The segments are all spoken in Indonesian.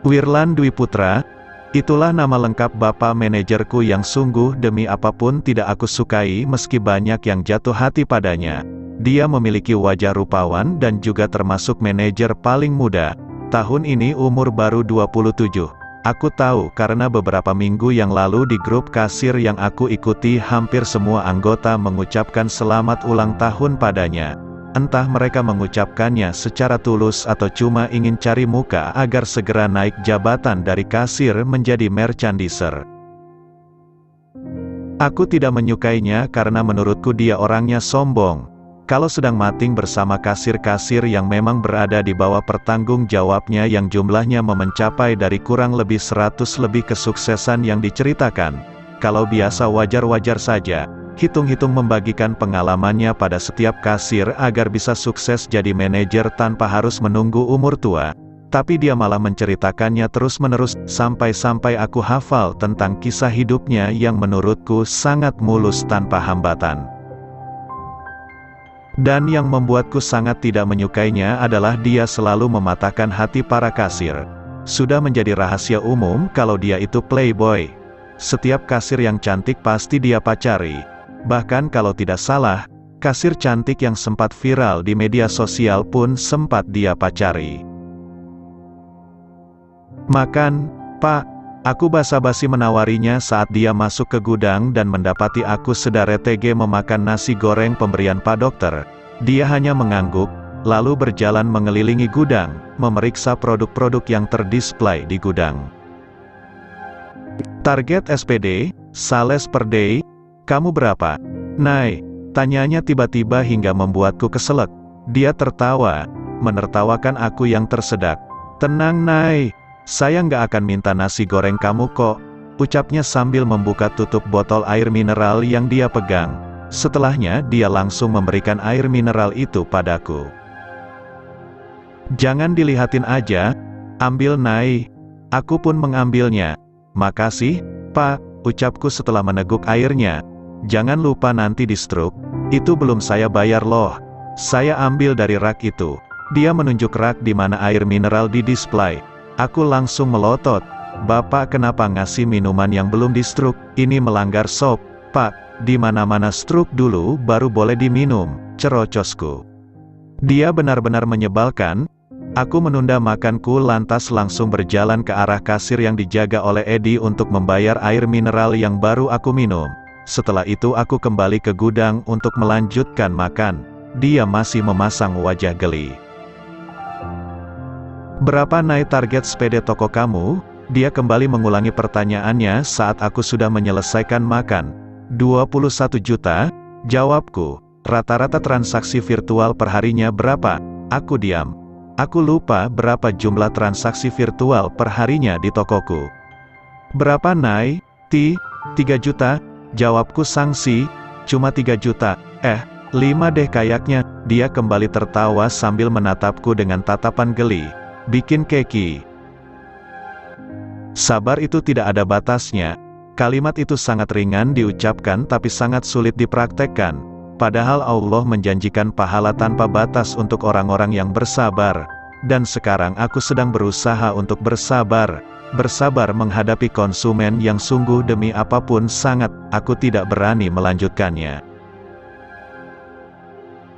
Wirlan Dwi Putra, itulah nama lengkap bapak manajerku yang sungguh demi apapun tidak aku sukai meski banyak yang jatuh hati padanya. Dia memiliki wajah rupawan dan juga termasuk manajer paling muda. Tahun ini umur baru 27. Aku tahu karena beberapa minggu yang lalu di grup kasir yang aku ikuti hampir semua anggota mengucapkan selamat ulang tahun padanya. Entah mereka mengucapkannya secara tulus atau cuma ingin cari muka agar segera naik jabatan dari kasir menjadi merchandiser. Aku tidak menyukainya karena menurutku dia orangnya sombong. Kalau sedang mating bersama kasir-kasir yang memang berada di bawah pertanggung jawabnya yang jumlahnya mencapai dari kurang lebih 100 lebih kesuksesan yang diceritakan. Kalau biasa wajar-wajar saja, hitung-hitung membagikan pengalamannya pada setiap kasir agar bisa sukses jadi manajer tanpa harus menunggu umur tua. Tapi dia malah menceritakannya terus-menerus, sampai-sampai aku hafal tentang kisah hidupnya yang menurutku sangat mulus tanpa hambatan. Dan yang membuatku sangat tidak menyukainya adalah dia selalu mematahkan hati para kasir. Sudah menjadi rahasia umum kalau dia itu playboy. Setiap kasir yang cantik pasti dia pacari. Bahkan kalau tidak salah, kasir cantik yang sempat viral di media sosial pun sempat dia pacari. "Makan, Pak." Aku basa-basi menawarinya saat dia masuk ke gudang dan mendapati aku sedare tege memakan nasi goreng pemberian Pak Dokter. Dia hanya mengangguk, lalu berjalan mengelilingi gudang, memeriksa produk-produk yang terdisplay di gudang. "Target SPD, sales per day, kamu berapa, Nay?" Tanyanya tiba-tiba hingga membuatku keselak. Dia tertawa, menertawakan aku yang tersedak. "Tenang Nay, saya nggak akan minta nasi goreng kamu kok," ucapnya sambil membuka tutup botol air mineral yang dia pegang. Setelahnya dia langsung memberikan air mineral itu padaku. "Jangan dilihatin aja, ambil Nay." Aku pun mengambilnya. "Makasih, Pak," ucapku setelah meneguk airnya. "Jangan lupa nanti di struk, itu belum saya bayar loh." Saya ambil dari rak itu. Dia menunjuk rak di mana air mineral di display. Aku langsung melotot. "Bapak kenapa ngasih minuman yang belum di struk? Ini melanggar SOP, Pak. Di mana-mana struk dulu baru boleh diminum," cerocosku. Dia benar-benar menyebalkan. Aku menunda makanku lantas langsung berjalan ke arah kasir yang dijaga oleh Edi untuk membayar air mineral yang baru aku minum. Setelah itu aku kembali ke gudang untuk melanjutkan makan. Dia masih memasang wajah geli. "Berapa naik target sepeda toko kamu?" Dia kembali mengulangi pertanyaannya saat aku sudah menyelesaikan makan. 21 juta, jawabku. "Rata-rata transaksi virtual perharinya berapa?" Aku diam. Aku lupa berapa jumlah transaksi virtual perharinya di tokoku. "Berapa Nay?" 3 juta, jawabku sangsi. "Cuma 3 juta, 5 deh kayaknya." Dia kembali tertawa sambil menatapku dengan tatapan geli. "Bikin keki." Sabar itu tidak ada batasnya. Kalimat itu sangat ringan diucapkan tapi sangat sulit dipraktekkan. Padahal Allah menjanjikan pahala tanpa batas untuk orang-orang yang bersabar. Dan sekarang aku sedang berusaha untuk bersabar. Bersabar menghadapi konsumen yang sungguh demi apapun sangat, aku tidak berani melanjutkannya.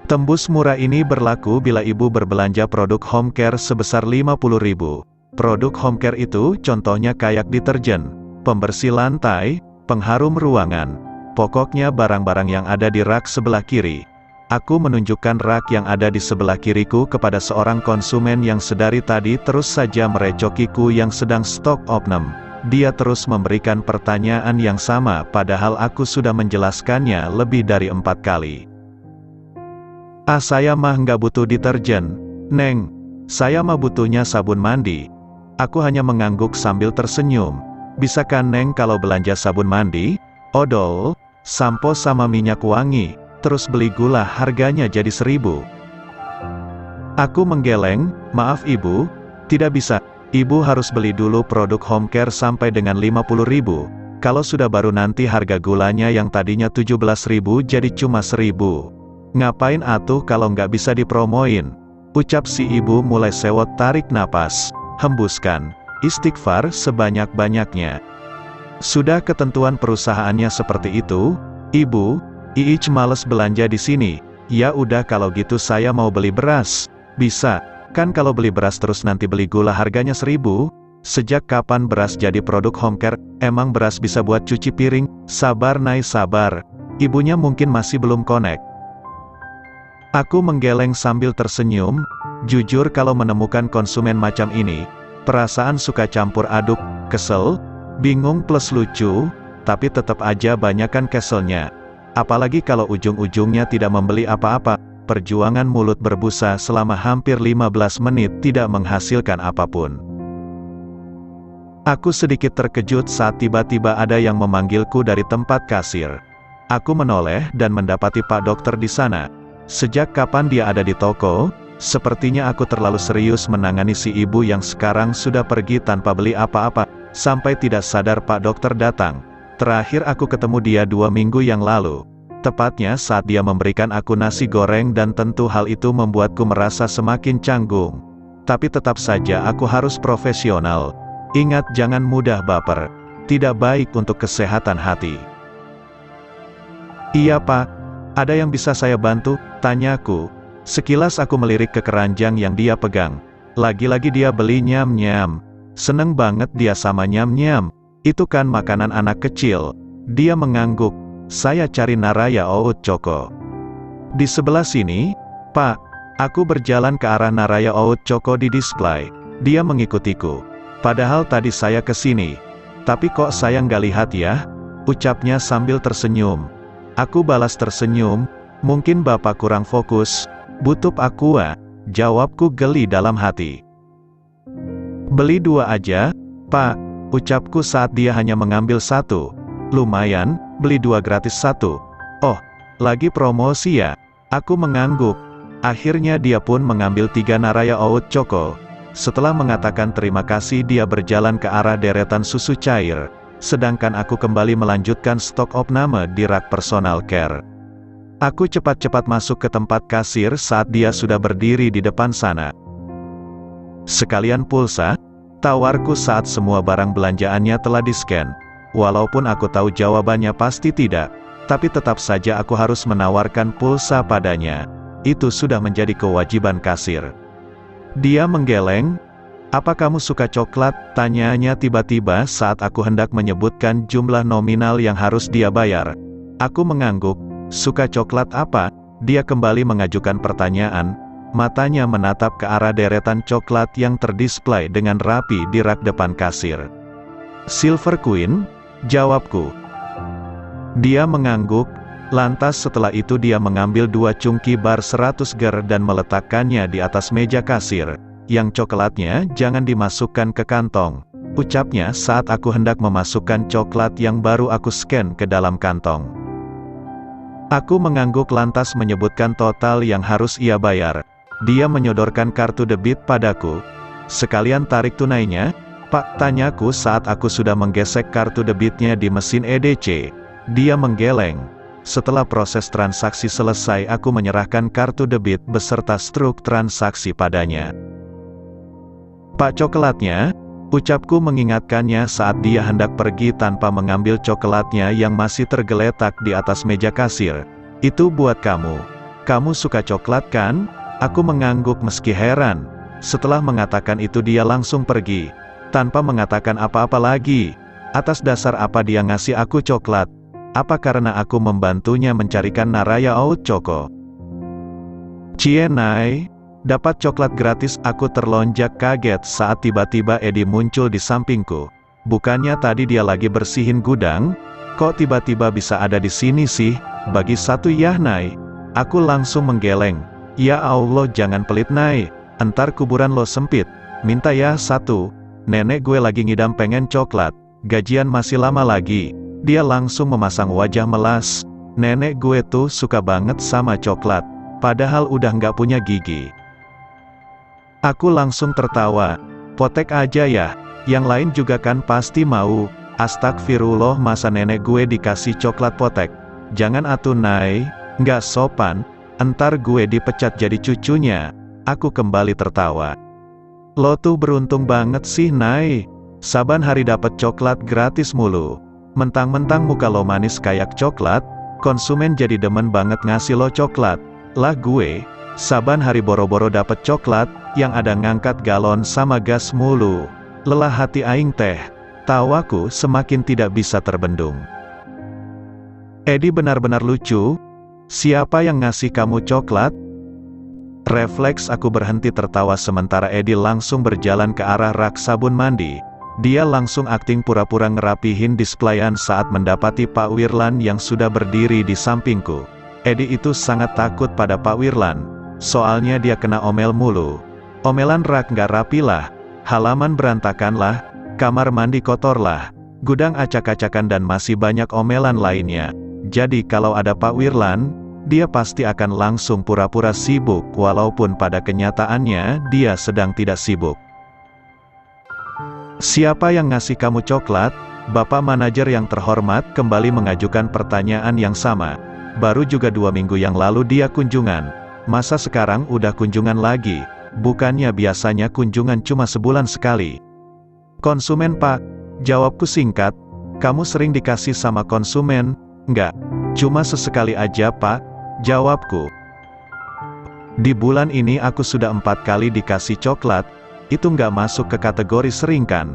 Tembus murah ini berlaku bila ibu berbelanja produk home care sebesar 50.000. Produk home care itu contohnya kayak deterjen, pembersih lantai, pengharum ruangan. Pokoknya barang-barang yang ada di rak sebelah kiri. Aku menunjukkan rak yang ada di sebelah kiriku kepada seorang konsumen yang sedari tadi terus saja merecokiku yang sedang stok opname. Dia terus memberikan pertanyaan yang sama padahal aku sudah menjelaskannya lebih dari 4 kali. Saya mah nggak butuh deterjen, Neng. Saya mah butuhnya sabun mandi." Aku hanya mengangguk sambil tersenyum. "Bisa kan Neng kalau belanja sabun mandi, odol, sampo sama minyak wangi, terus beli gula harganya jadi 1.000. Aku menggeleng, "Maaf Ibu, tidak bisa. Ibu harus beli dulu produk home care sampai dengan 50.000. Kalau sudah baru nanti harga gulanya yang tadinya 17.000 jadi cuma 1.000. Ngapain atuh kalau nggak bisa dipromoin?" Ucap si ibu mulai sewot tarik napas, hembuskan. istighfar sebanyak-banyaknya. Sudah ketentuan perusahaannya seperti itu, Ibu, Iich males belanja di sini. Ya udah kalau gitu saya mau beli beras. Bisa, kan kalau beli beras terus nanti beli gula harganya 1.000? Sejak kapan beras jadi produk home care? Emang beras bisa buat cuci piring? Sabar Nay sabar. Ibunya mungkin masih belum connect. Aku menggeleng sambil tersenyum. Jujur kalau menemukan konsumen macam ini, perasaan suka campur aduk, kesel, bingung plus lucu, tapi tetap aja banyakan keselnya. Apalagi kalau ujung-ujungnya tidak membeli apa-apa, perjuangan mulut berbusa selama hampir 15 menit tidak menghasilkan apapun. Aku sedikit terkejut saat tiba-tiba ada yang memanggilku dari tempat kasir. Aku menoleh dan mendapati Pak Dokter di sana. Sejak kapan dia ada di toko? Sepertinya aku terlalu serius menangani si ibu yang sekarang sudah pergi tanpa beli apa-apa, sampai tidak sadar Pak Dokter datang. Terakhir aku ketemu dia 2 minggu yang lalu. Tepatnya saat dia memberikan aku nasi goreng dan tentu hal itu membuatku merasa semakin canggung. Tapi tetap saja aku harus profesional. Ingat jangan mudah baper. Tidak baik untuk kesehatan hati. Iya Pak, ada yang bisa saya bantu? Tanyaku. Sekilas aku melirik ke keranjang yang dia pegang. Lagi-lagi dia beli nyam-nyam. Seneng banget dia sama nyam-nyam. Itu kan makanan anak kecil. Dia mengangguk. Saya cari Naraya Oat Choco. Di sebelah sini, Pak. Aku berjalan ke arah Naraya Oat Choco di display. Dia mengikutiku. Padahal tadi saya ke sini. Tapi kok saya nggak lihat ya? Ucapnya sambil tersenyum. Aku balas tersenyum. Mungkin Bapak kurang fokus. Butuh aqua. Jawabku geli dalam hati. Beli 2 aja, Pak. Ucapku saat dia hanya mengambil 1. Lumayan, beli 2 gratis 1. Oh, lagi promosi ya? Aku mengangguk. Akhirnya dia pun mengambil 3 Naraya Oat Choco. Setelah mengatakan terima kasih dia berjalan ke arah deretan susu cair. Sedangkan aku kembali melanjutkan stok opname di rak personal care. Aku cepat-cepat masuk ke tempat kasir saat dia sudah berdiri di depan sana. Sekalian pulsa? Tawarku saat semua barang belanjaannya telah di-scan. Walaupun aku tahu jawabannya pasti tidak, tapi tetap saja aku harus menawarkan pulsa padanya. Itu sudah menjadi kewajiban kasir. Dia menggeleng. Apa kamu suka coklat? Tanyanya tiba-tiba saat aku hendak menyebutkan jumlah nominal yang harus dia bayar. Aku mengangguk. Suka coklat apa? Dia kembali mengajukan pertanyaan. Matanya menatap ke arah deretan coklat yang terdisplay dengan rapi di rak depan kasir. Silver Queen? Jawabku. Dia mengangguk. Lantas setelah itu dia mengambil 2 cungki bar 100 ger dan meletakkannya di atas meja kasir. Yang coklatnya jangan dimasukkan ke kantong. Ucapnya saat aku hendak memasukkan coklat yang baru aku scan ke dalam kantong. Aku mengangguk lantas menyebutkan total yang harus ia bayar. Dia menyodorkan kartu debit padaku. Sekalian tarik tunainya, Pak, tanyaku saat aku sudah menggesek kartu debitnya di mesin EDC. Dia menggeleng. Setelah proses transaksi selesai aku menyerahkan kartu debit beserta struk transaksi padanya. Pak, coklatnya? Ucapku mengingatkannya saat dia hendak pergi tanpa mengambil coklatnya yang masih tergeletak di atas meja kasir. Itu buat kamu. Kamu suka coklat kan? Aku mengangguk meski heran. Setelah mengatakan itu dia langsung pergi. Tanpa mengatakan apa-apa lagi. Atas dasar apa dia ngasih aku coklat? Apa karena aku membantunya mencarikan Naraya Oat Choco? Cienai, dapat coklat gratis. Aku terlonjak kaget saat tiba-tiba Edi muncul di sampingku. Bukannya tadi dia lagi bersihin gudang? Kok tiba-tiba bisa ada di sini sih? Bagi 1 ya Nay. Aku langsung menggeleng. Ya Allah jangan pelit Nay. Entar kuburan lo sempit. Minta ya 1. Nenek gue lagi ngidam pengen coklat. Gajian masih lama lagi. Dia langsung memasang wajah melas. Nenek gue tuh suka banget sama coklat. Padahal udah nggak punya gigi. Aku langsung tertawa. Potek aja ya. Yang lain juga kan pasti mau. Astagfirullah masa nenek gue dikasih coklat potek. Jangan atuh Nay. Nggak sopan. Entar gue dipecat jadi cucunya. Aku kembali tertawa. Lo tuh beruntung banget sih Nay. Saban hari dapat coklat gratis mulu. Mentang-mentang muka lo manis kayak coklat, konsumen jadi demen banget ngasih lo coklat. Lah gue, saban hari boro-boro dapat coklat, yang ada ngangkat galon sama gas mulu. Lelah hati aing teh. Tawaku semakin tidak bisa terbendung. Edi benar-benar lucu. Siapa yang ngasih kamu coklat? Refleks aku berhenti tertawa sementara Edi langsung berjalan ke arah rak sabun mandi. Dia langsung akting pura-pura ngerapihin displayan saat mendapati Pak Wirlan yang sudah berdiri di sampingku. Edi itu sangat takut pada Pak Wirlan. Soalnya dia kena omel mulu. Omelan rak nggak rapi lah, halaman berantakan lah, kamar mandi kotor lah, gudang acak-acakan dan masih banyak omelan lainnya. Jadi kalau ada Pak Wirlan, dia pasti akan langsung pura-pura sibuk walaupun pada kenyataannya dia sedang tidak sibuk. Siapa yang ngasih kamu coklat? Bapak manajer yang terhormat kembali mengajukan pertanyaan yang sama. Baru juga 2 minggu yang lalu dia kunjungan. Masa sekarang udah kunjungan lagi? Bukannya biasanya kunjungan cuma sebulan sekali. Konsumen Pak, jawabku singkat. Kamu sering dikasih sama konsumen? Enggak, cuma sesekali aja Pak, jawabku. Di bulan ini aku sudah 4 kali dikasih coklat. Itu nggak masuk ke kategori sering kan?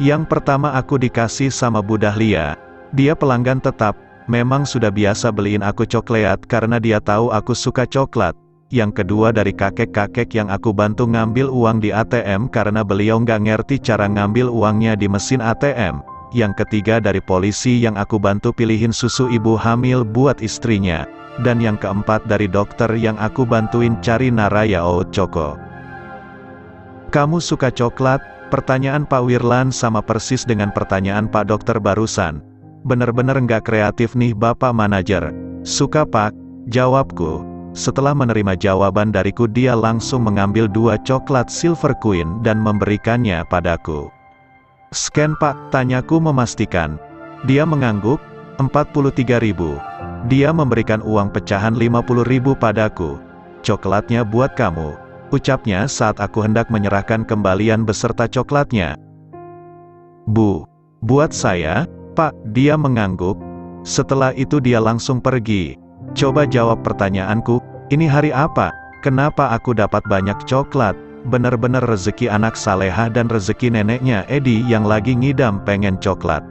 Yang pertama aku dikasih sama Bu Dahlia. Dia pelanggan tetap, memang sudah biasa beliin aku coklat karena dia tahu aku suka coklat. Yang kedua dari kakek-kakek yang aku bantu ngambil uang di ATM karena beliau nggak ngerti cara ngambil uangnya di mesin ATM. Yang ketiga dari polisi yang aku bantu pilihin susu ibu hamil buat istrinya. Dan yang keempat dari dokter yang aku bantuin cari Naraya Oat Choco. Kamu suka coklat? Pertanyaan Pak Wirlan sama persis dengan pertanyaan Pak Dokter barusan. Bener-bener nggak kreatif nih Bapak manajer. Suka Pak, jawabku. Setelah menerima jawaban dariku dia langsung mengambil 2 coklat Silver Queen dan memberikannya padaku. Scan Pak, tanyaku memastikan. Dia mengangguk, 43.000. Dia memberikan uang pecahan 50.000 padaku. Coklatnya buat kamu, ucapnya saat aku hendak menyerahkan kembalian beserta coklatnya. Bu, buat saya, Pak, dia mengangguk. Setelah itu dia langsung pergi. Coba jawab pertanyaanku, ini hari apa? Kenapa aku dapat banyak coklat? Bener-bener rezeki anak saleha dan rezeki neneknya Edi yang lagi ngidam pengen coklat.